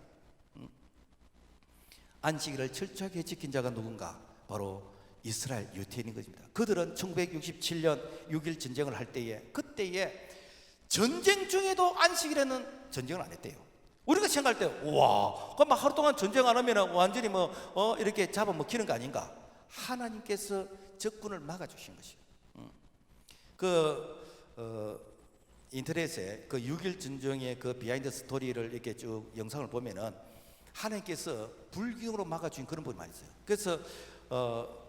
안식일을 철저하게 지킨 자가 누군가? 바로 이스라엘 유태인인 것입니다. 그들은 1967년 6.1 전쟁을 할 때에 그때에 전쟁 중에도 안식일에는 전쟁을 안 했대요. 우리가 생각할 때 우와, 그럼 하루 동안 전쟁 안 하면 완전히 이렇게 잡아먹히는 거 아닌가? 하나님께서 적군을 막아주신 것이에요. 인터넷에 그 6.1 전쟁의 그 비하인드 스토리를 이렇게 쭉 영상을 보면은 하나님께서 불경으로 막아준 그런 부분이 많이 있어요. 그래서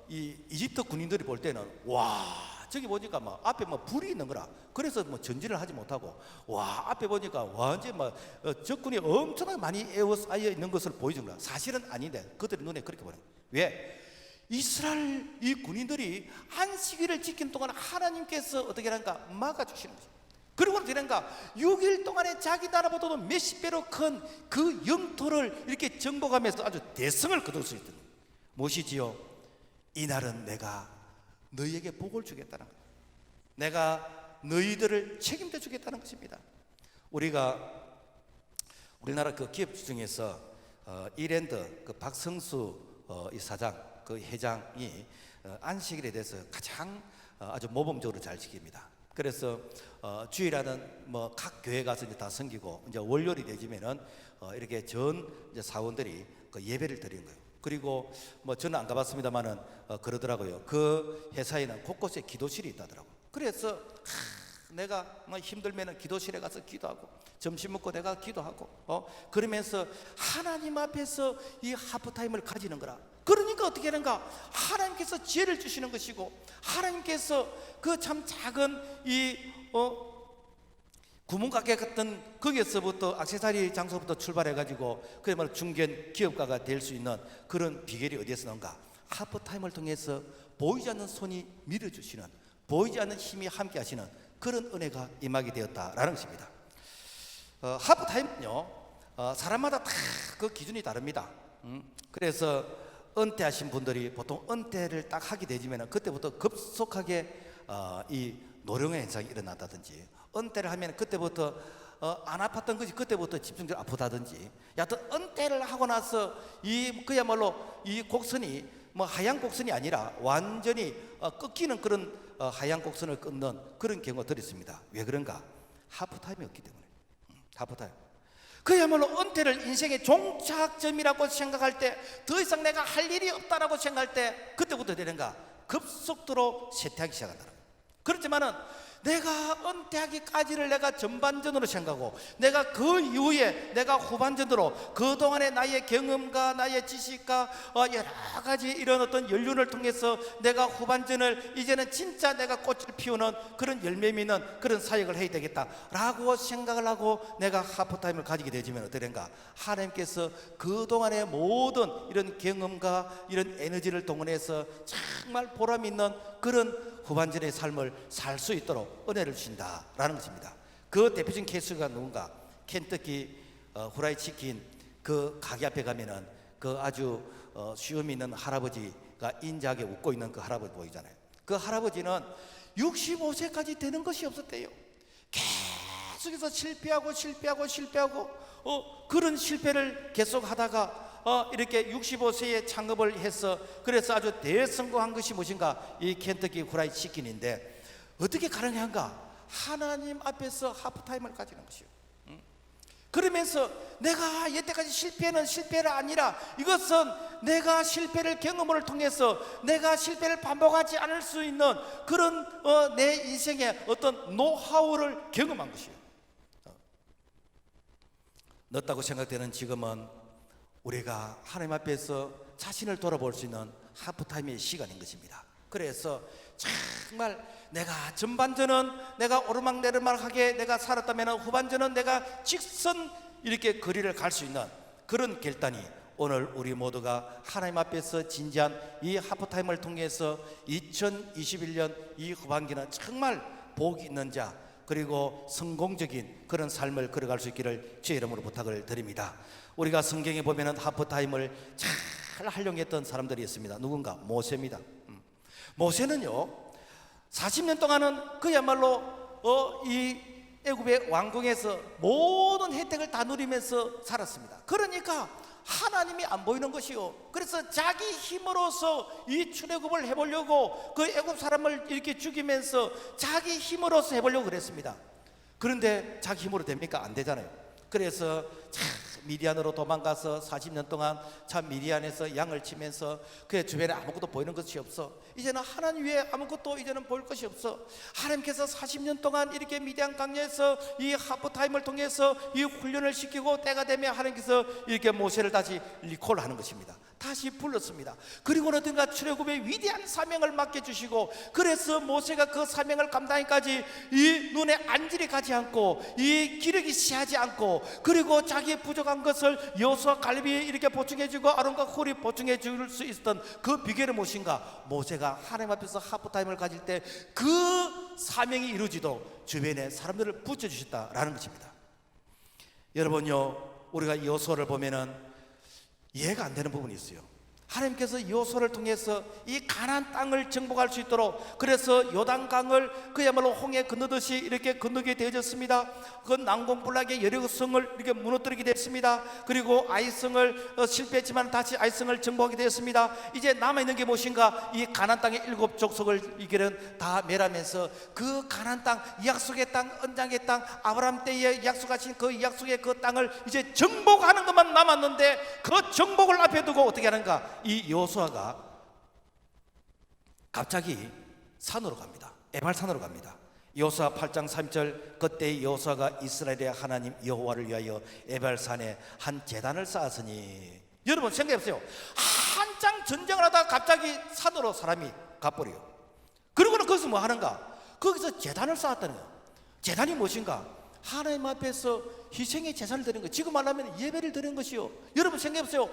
이 이집트 군인들이 볼 때는 와, 저기 보니까 앞에 불이 있는 거라. 그래서 전진을 하지 못하고 와, 앞에 보니까 완전 적군이 엄청나게 많이 에워싸여 있는 것을 보여준 거야. 사실은 아닌데 그들의 눈에 그렇게 보여요. 왜? 이스라엘 이 군인들이 안식일을 지킨 동안 하나님께서 어떻게 하는가? 막아주시는 거죠. 그리고 어떻게 하는가? 6일 동안에 자기 나라보다도 몇십 배로 큰 그 영토를 이렇게 정복하면서 아주 대성을 거둘 수 있던 거예요. 무엇이지요? 이날은 내가 너희에게 복을 주겠다는 거예요. 내가 너희들을 책임져 주겠다는 것입니다. 우리나라 그 기업 중에서 이랜드 그 박성수 이 사장 그 회장이 안식일에 대해서 가장 아주 모범적으로 잘 지킵니다. 그래서 주일에는 각 교회 가서 이제 다 섬기고 이제 월요일이 되지면은 이렇게 전 이제 사원들이 그 예배를 드리는 거예요. 그리고 저는 안 가봤습니다만은 그러더라고요. 그 회사에는 곳곳에 기도실이 있다더라고. 그래서 내가 힘들면은 기도실에 가서 기도하고 점심 먹고 내가 기도하고 그러면서 하나님 앞에서 이 하프타임을 가지는 거라. 그러니까 어떻게 하는가? 하나님께서 지혜를 주시는 것이고 하나님께서 그 참 작은 이 구멍가게 같은 거기에서부터 액세서리 장소부터 출발해가지고 그야말로 중견 기업가가 될 수 있는 그런 비결이 어디에서 나온가? 하프타임을 통해서 보이지 않는 손이 밀어주시는, 보이지 않는 힘이 함께 하시는 그런 은혜가 임하게 되었다라는 것입니다. 하프타임은요, 사람마다 다 그 기준이 다릅니다. 그래서 은퇴하신 분들이 보통 은퇴를 딱 하게 되면 그때부터 급속하게 이 노령의 현상이 일어났다든지, 은퇴를 하면 그때부터 안 아팠던 것이 그때부터 집중적으로 아프다든지, 여하튼 은퇴를 하고 나서 그야말로 이 곡선이 뭐 하얀 곡선이 아니라 완전히 꺾이는 그런 하얀 곡선을 끊는 그런 경우가 들었습니다. 왜 그런가? 하프타임이었기 때문에. 하프타임. 그야말로 은퇴를 인생의 종착점이라고 생각할 때, 더 이상 내가 할 일이 없다라고 생각할 때, 그때부터 되는가? 급속도로 쇠퇴하기 시작한다. 그렇지만은 내가 은퇴하기까지를 내가 전반전으로 생각하고, 내가 그 이후에 내가 후반전으로 그동안의 나의 경험과 나의 지식과 여러 가지 이런 어떤 연륜을 통해서 내가 후반전을 이제는 진짜 내가 꽃을 피우는 그런 열매 맺는 그런 사역을 해야 되겠다라고 생각을 하고 내가 하프타임을 가지게 되지면 어떠련가? 하나님께서 그동안의 모든 이런 경험과 이런 에너지를 동원해서 정말 보람 있는 그런 후반전의 삶을 살 수 있도록 은혜를 주신다라는 것입니다. 그 대표적인 케이스가 누군가? 켄터키 후라이 치킨 그 가게 앞에 가면은 그 아주 수염 있는 할아버지가 인자하게 웃고 있는 그 할아버지 보이잖아요. 그 할아버지는 65세까지 되는 것이 없었대요. 계속해서 실패하고 그런 실패를 계속하다가 이렇게 65세에 창업을 해서 그래서 아주 대성공한 것이 무엇인가? 이 켄터키 후라이 치킨인데, 어떻게 가능한가? 하나님 앞에서 하프타임을 가지는 것이요. 그러면서 내가 여태까지 실패는 실패가 아니라 이것은 내가 실패를 경험을 통해서 내가 실패를 반복하지 않을 수 있는 그런 내 인생의 어떤 노하우를 경험한 것이요. 늦다고 생각되는 지금은 우리가 하나님 앞에서 자신을 돌아볼 수 있는 하프타임의 시간인 것입니다. 그래서 정말 내가 전반전은 내가 오르막내리막하게 내가 살았다면 후반전은 내가 직선 이렇게 거리를 갈 수 있는 그런 결단이 오늘 우리 모두가 하나님 앞에서 진지한 이 하프타임을 통해서 2021년 이 후반기는 정말 복이 있는 자, 그리고 성공적인 그런 삶을 걸어갈 수 있기를 주의 이름으로 부탁을 드립니다. 우리가 성경에 보면은 하프타임을 잘 활용했던 사람들이 있습니다. 누군가? 모세입니다. 모세는요 40년 동안은 그야말로 이 애굽의 왕궁에서 모든 혜택을 다 누리면서 살았습니다. 그러니까 하나님이 안 보이는 것이요. 그래서 자기 힘으로서 이 출애굽을 해보려고 그 애굽 사람을 이렇게 죽이면서 자기 힘으로서 해보려고 그랬습니다. 그런데 자기 힘으로 됩니까? 안 되잖아요. 그래서 미디안으로 도망가서 40년 동안 참 미디안에서 양을 치면서 그의 주변에 아무것도 보이는 것이 없어. 이제는 하나님 외에 아무것도 이제는 보일 것이 없어. 하나님께서 40년 동안 이렇게 미디안 강야에서 이 하프타임을 통해서 이 훈련을 시키고 때가 되면 하나님께서 이렇게 모세를 다시 리콜하는 것입니다. 다시 불렀습니다. 그리고는 어딘가 출애굽의 위대한 사명을 맡겨주시고, 그래서 모세가 그 사명을 감당하기까지 이 눈에 안질이 가지 않고 이 기력이 씨하지 않고, 그리고 자기의 부족한 것을 여호수아 갈렙이 이렇게 보충해주고 아론과 홀이 보충해 줄 수 있었던 그 비결은 무엇인가? 모세가 하나님 앞에서 하프타임을 가질 때 그 사명이 이루어지도록 주변에 사람들을 붙여주셨다라는 것입니다. 여러분요, 우리가 여호수아를 보면은 이해가 안 되는 부분이 있어요. 하나님께서 여호수아를 통해서 이 가나안 땅을 정복할 수 있도록, 그래서 요단강을 그야말로 홍해 건너듯이 이렇게 건너게 되어졌습니다. 그 난공불락의 여리고성을 이렇게 무너뜨리게 됐습니다. 그리고 아이성을 실패했지만 다시 아이성을 정복하게 되었습니다. 이제 남아있는 게 무엇인가? 이 가나안 땅의 7 족속을 이게는 다 멸하면서 그 가나안 땅, 약속의 땅, 언약의 땅, 아브라함 때에 약속하신 그 약속의 그 땅을 이제 정복하는 것만 남았는데, 그 정복을 앞에 두고 어떻게 하는가? 이 여호수아가 갑자기 산으로 갑니다. 에발산으로 갑니다. 여호수아 8장 3절, 그때 여호수아가 이스라엘의 하나님 여호와를 위하여 에발산에 한 제단을 쌓았으니. 여러분 생각해보세요. 한창 전쟁을 하다가 갑자기 산으로 사람이 가버려요. 그리고는 거기서 뭐 하는가? 거기서 제단을 쌓았다는 거예요. 제단이 무엇인가? 하나님 앞에서 희생의 제사를 드리는 거, 지금 말하면 예배를 드리는 것이요. 여러분 생각해보세요.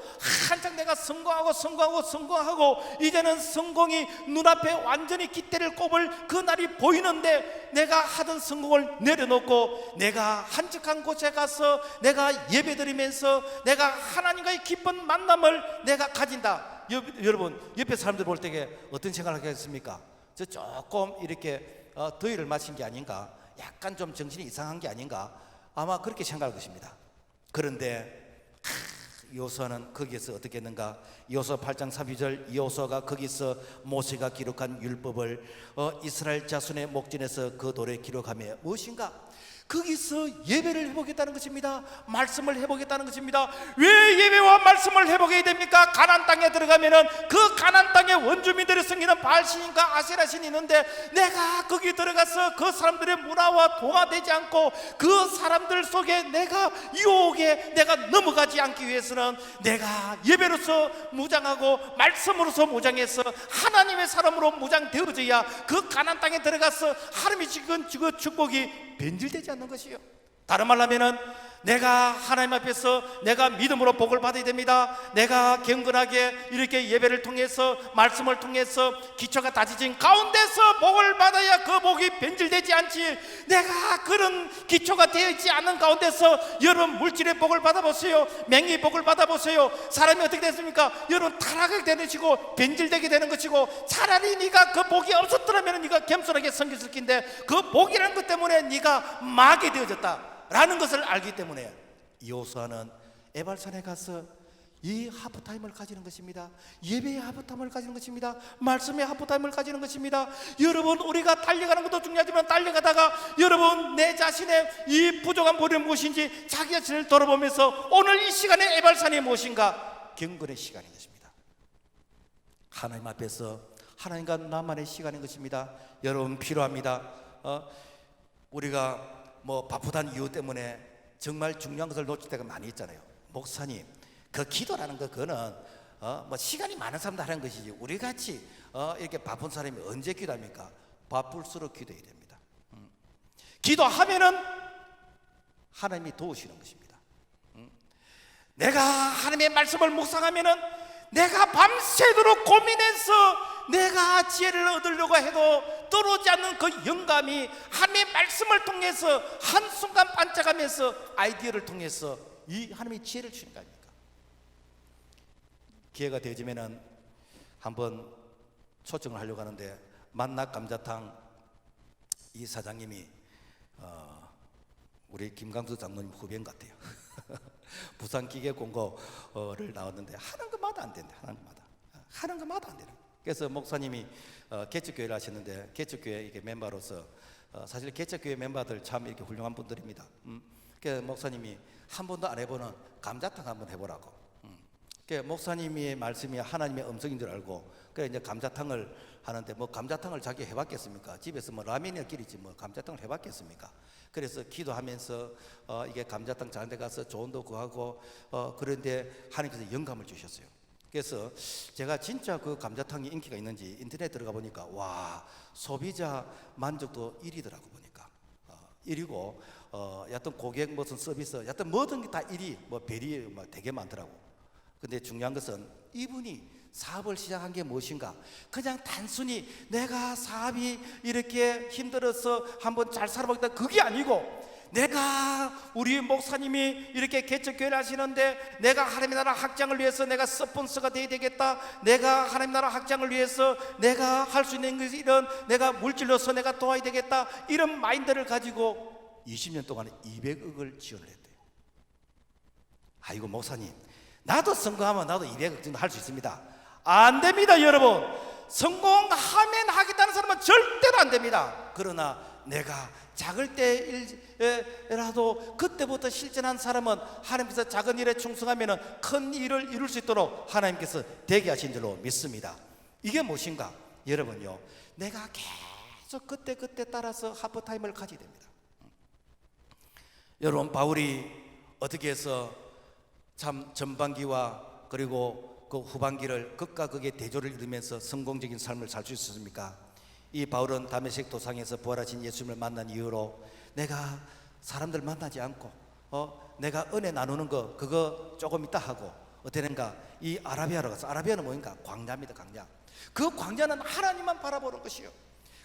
한창 내가 성공하고 이제는 성공이 눈앞에 완전히 깃대를 꼽을 그 날이 보이는데, 내가 하던 성공을 내려놓고 내가 한적한 곳에 가서 내가 예배 드리면서 내가 하나님과의 기쁜 만남을 내가 가진다. 여러분, 옆에 사람들 볼 때 어떤 생각을 하겠습니까? 저 조금 이렇게 더위를 마신 게 아닌가, 약간 좀 정신이 이상한 게 아닌가, 아마 그렇게 생각할 것입니다. 그런데 여호수아는 거기에서 어떻게 했는가? 여호수아 8장 12절, 여호수아가 거기서 모세가 기록한 율법을 이스라엘 자손의 목전에서 그 돌에 기록하며 무엇인가? 거기서 예배를 해보겠다는 것입니다. 말씀을 해보겠다는 것입니다. 왜 예배와 말씀을 해보게 됩니까? 가나안 땅에 들어가면은 그 가나안 땅의 원주민들이 섬기는 바알신과 아세라신이 있는데, 내가 거기 들어가서 그 사람들의 문화와 동화되지 않고 그 사람들 속에 내가 유혹에 내가 넘어가지 않기 위해서는 내가 예배로서 무장하고 말씀으로서 무장해서 하나님의 사람으로 무장되어져야 그 가나안 땅에 들어가서 하나님이 지금 그 축복이 변질되지 않는 것이요. 다른 말로 하면은 내가 하나님 앞에서 내가 믿음으로 복을 받아야 됩니다. 내가 경건하게 이렇게 예배를 통해서 말씀을 통해서 기초가 다지진 가운데서 복을 받아야 그 복이 변질되지 않지. 내가 그런 기초가 되어 있지 않은 가운데서 여러분 물질의 복을 받아보세요. 명예의 복을 받아보세요. 사람이 어떻게 됐습니까? 여러분 타락하게 되는 것이고 변질되게 되는 것이고, 차라리 네가 그 복이 없었더라면 네가 겸손하게 섬겼을 텐데 그 복이라는 것 때문에 네가 막이 되어졌다 라는 것을 알기 때문에 여호수아는 에발산에 가서 이 하프타임을 가지는 것입니다. 예배의 하프타임을 가지는 것입니다. 말씀의 하프타임을 가지는 것입니다. 여러분, 우리가 달려가는 것도 중요하지만 달려가다가 여러분 내 자신의 이 부족한 부분이 무엇인지 자기 자신을 돌아보면서 오늘 이 시간에 에발산이 무엇인가 경건의 시간인 것입니다. 하나님 앞에서 하나님과 나만의 시간인 것입니다. 여러분 필요합니다. 우리가 바쁘다는 이유 때문에 정말 중요한 것을 놓칠 때가 많이 있잖아요. 목사님, 그 기도라는 거 그거는 시간이 많은 사람들 하는 것이지 우리같이 이렇게 바쁜 사람이 언제 기도합니까? 바쁠수록 기도해야 됩니다. 기도하면은 하나님이 도우시는 것입니다. 내가 하나님의 말씀을 묵상하면은 내가 밤새도록 고민해서 내가 지혜를 얻으려고 해도 떨어지지 않는 그 영감이 하나님의 말씀을 통해서 한순간 반짝하면서 아이디어를 통해서 이 하나님의 지혜를 주는 거 아닙니까? 기회가 되어지면은 한번 초청을 하려고 하는데, 만낙 감자탕 이 사장님이 우리 김강수 장로님 후배인 것 같아요. 부산기계공고를 나왔는데 하는 것마다 안 된대. 하는 것마다 안 되는. 그래서 목사님이 개척교회를 하셨는데, 개척교회 이게 멤버로서 사실 개척교회 멤버들 참 이렇게 훌륭한 분들입니다. 그래서 목사님이 한 번도 안 해보는 감자탕 한번 해보라고. 그래서 목사님의 말씀이 하나님의 음성인 줄 알고, 그래 이제 감자탕을 하는데 감자탕을 자기 해봤겠습니까? 집에서 라면을 끓이지 감자탕을 해봤겠습니까? 그래서 기도하면서 이게 감자탕 자는 데 가서 조언도 구하고 그런데 하나님께서 영감을 주셨어요. 그래서 제가 진짜 그 감자탕이 인기가 있는지 인터넷 들어가 보니까 와, 소비자 만족도 1위더라고. 보니까 1위고 여하튼 고객 무슨 서비스 여하튼 모든 게 다 1위 별이 되게 많더라고. 근데 중요한 것은 이분이 사업을 시작한 게 무엇인가? 그냥 단순히 내가 사업이 이렇게 힘들어서 한번 잘 살아보겠다 그게 아니고, 내가 우리 목사님이 이렇게 개척교회를 하시는데 내가 하나님의 나라 확장을 위해서 내가 스폰서가 되어야 되겠다. 내가 하나님의 나라 확장을 위해서 내가 할 수 있는 것이 이런 내가 물질로서 내가 도와야 되겠다. 이런 마인드를 가지고 20년 동안에 200억을 지원을 했대요. 아이고 목사님, 나도 성공하면 나도 200억 정도 할 수 있습니다. 안 됩니다. 여러분, 성공하면 하겠다는 사람은 절대로 안 됩니다. 그러나 내가 작을 때라도 그때부터 실천한 사람은 하나님께서 작은 일에 충성하면 큰 일을 이룰 수 있도록 하나님께서 되게 하신 줄로 믿습니다. 이게 무엇인가? 여러분요, 내가 계속 그때 따라서 하프타임을 가져야 됩니다. 여러분, 바울이 어떻게 해서 참 전반기와 그리고 그 후반기를 극과 극의 대조를 이루면서 성공적인 삶을 살 수 있었습니까? 이 바울은 다메섹 도상에서 부활하신 예수님을 만난 이후로 내가 사람들 만나지 않고 내가 은혜 나누는 거 그거 조금 이따 하고 어땠는가 이 아라비아로 가서, 아라비아는 뭐인가? 광야입니다. 광야. 그 광야는 하나님만 바라보는 것이요.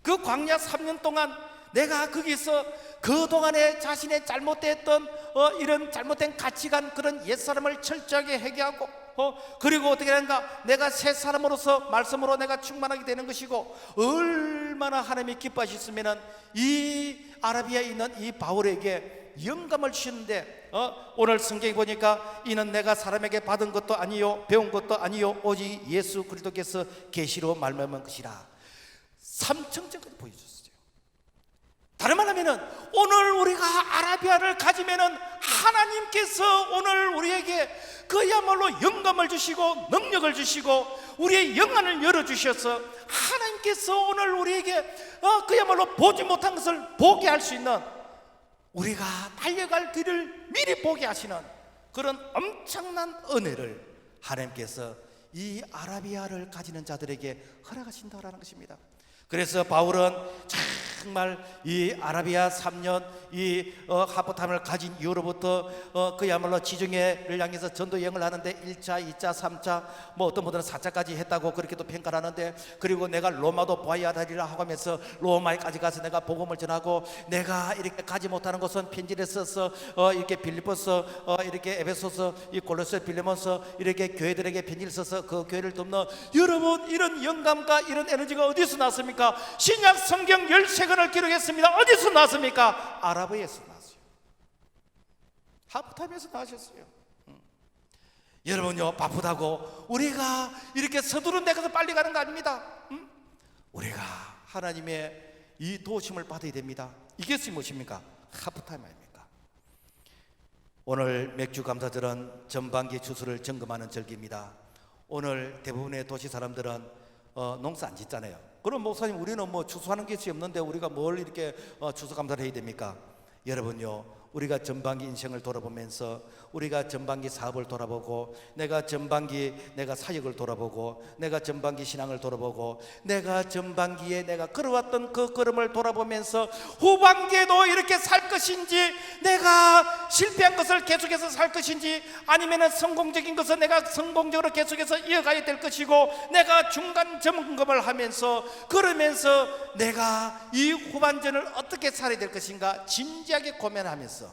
그 광야 3년 동안 내가 거기서 그동안에 자신의 잘못됐던 이런 잘못된 가치관, 그런 옛사람을 철저하게 회개하고 그리고 어떻게 하는가? 내가 새 사람으로서 말씀으로 내가 충만하게 되는 것이고, 얼마나 하나님이 기뻐하셨으면 이 아라비아에 있는 이 바울에게 영감을 주시는데 오늘 성경에 보니까 이는 내가 사람에게 받은 것도 아니요 배운 것도 아니요 오직 예수 그리스도께서 계시로 말미암은 것이라. 삼층적으로 보여줬어요. 다른 말하면은 오늘 우리가 아라비아를 가지면은 하나님께서 오늘 우리에게 그야말로 영감을 주시고 능력을 주시고 우리의 영안을 열어주셔서 하나님께서 오늘 우리에게 그야말로 보지 못한 것을 보게 할 수 있는, 우리가 달려갈 길을 미리 보게 하시는 그런 엄청난 은혜를 하나님께서 이 아라비아를 가지는 자들에게 허락하신다라는 것입니다. 그래서 바울은 정말 이 아라비아 3년 이 하프타임을 가진 이후로부터 그야말로 지중해를 향해서 전도 여행을 하는데 1차, 2차, 3차 뭐 어떤 분들은 4차까지 했다고 그렇게도 평가를 하는데, 그리고 내가 로마도 보아야 하리라 하고 하면서 로마에까지 가서 내가 복음을 전하고, 내가 이렇게 가지 못하는 것은 편지를 써서 이렇게 빌립보서 이렇게 에베소서 이 골로새 빌레몬서 이렇게 교회들에게 편지를 써서 그 교회를 돕는, 여러분 이런 영감과 이런 에너지가 어디서 났습니까? 신약 성경 13권을 기록했습니다. 어디서 나왔습니까? 아라비아에서 나왔어요. 하프타임에서 나오셨어요. 여러분요, 바쁘다고 우리가 이렇게 서두른 데 가서 빨리 가는 거 아닙니다. 우리가 하나님의 이 도우심을 받아야 됩니다. 이것이 무엇입니까? 하프타임 아닙니까? 오늘 맥주 감사절은 전반기 추수를 점검하는 절기입니다. 오늘 대부분의 도시 사람들은 농사 안 짓잖아요. 그럼 목사님, 우리는 뭐 추수하는 것이 없는데 우리가 뭘 이렇게 추수감사를 해야 됩니까? 여러분요, 우리가 전반기 인생을 돌아보면서 우리가 전반기 사업을 돌아보고, 내가 전반기 내가 사역을 돌아보고, 내가 전반기 신앙을 돌아보고, 내가 전반기에 내가 걸어왔던 그 걸음을 돌아보면서 후반기에도 이렇게 살 것인지, 내가 실패한 것을 계속해서 살 것인지, 아니면 성공적인 것을 내가 성공적으로 계속해서 이어가야 될 것이고, 내가 중간 점검을 하면서 그러면서 내가 이 후반전을 어떻게 살아야 될 것인가 진지하게 고민하면서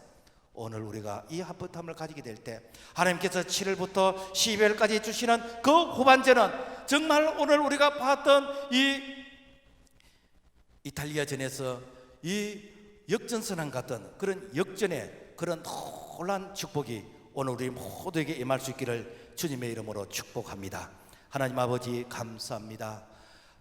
오늘 우리가 이 하프타임을 가지게 될 때 하나님께서 7월부터 12월까지 주시는 그 후반전은 정말 오늘 우리가 봤던 이 이탈리아전에서 이 역전선언 같은 그런 역전의 그런 놀라운 축복이 오늘 우리 모두에게 임할 수 있기를 주님의 이름으로 축복합니다. 하나님 아버지, 감사합니다.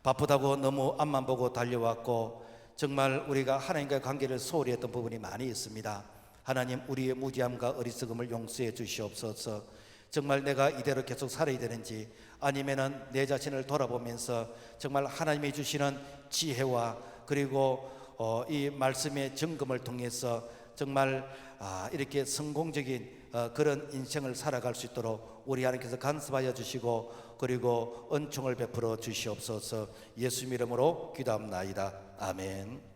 바쁘다고 너무 앞만 보고 달려왔고 정말 우리가 하나님과의 관계를 소홀히 했던 부분이 많이 있습니다. 하나님, 우리의 무지함과 어리석음을 용서해 주시옵소서. 정말 내가 이대로 계속 살아야 되는지, 아니면은 내 자신을 돌아보면서 정말 하나님이 주시는 지혜와 그리고 이 말씀의 점검을 통해서 정말 이렇게 성공적인 그런 인생을 살아갈 수 있도록 우리 하나님께서 간섭하여 주시고 그리고 은총을 베풀어 주시옵소서. 예수 이름으로 기도합나이다. 아멘.